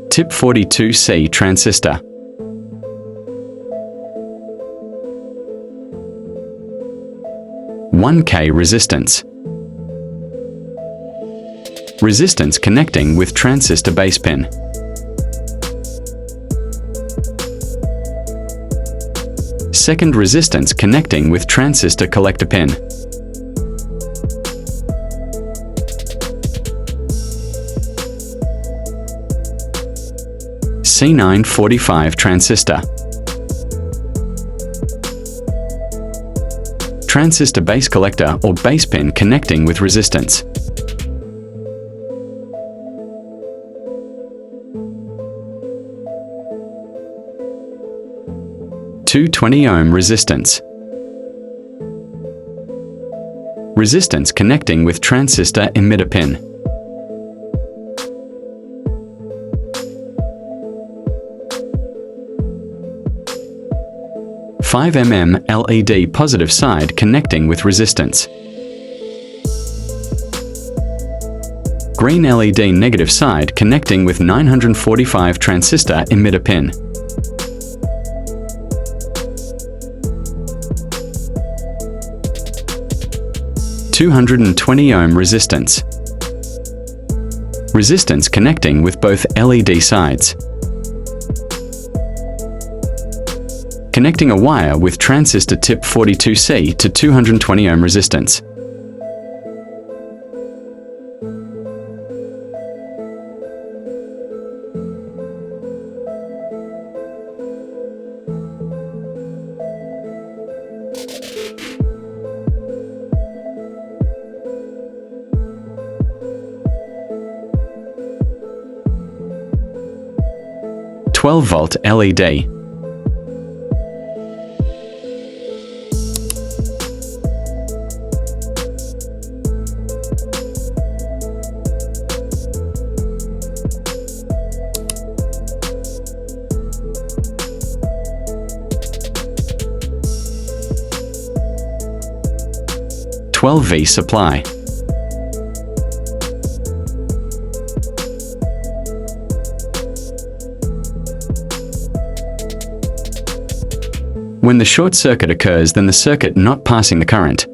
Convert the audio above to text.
Tip 42C transistor. (1K) resistance. Resistance connecting with transistor base pin. Second resistance connecting with transistor collector pin. C945 transistor. Transistor base collector or base pin connecting with resistance. (220 ohm) resistance. Resistance connecting with transistor emitter pin. (5 mm) LED positive side connecting with resistance. Green LED negative side connecting with 945 transistor emitter pin. (220 ohm) resistance. Resistance connecting with both LED sides. Connecting a wire with transistor tip 42C to 220 ohm resistance. (12-volt LED). (12V) supply. When the short circuit occurs, then the circuit not passing the current.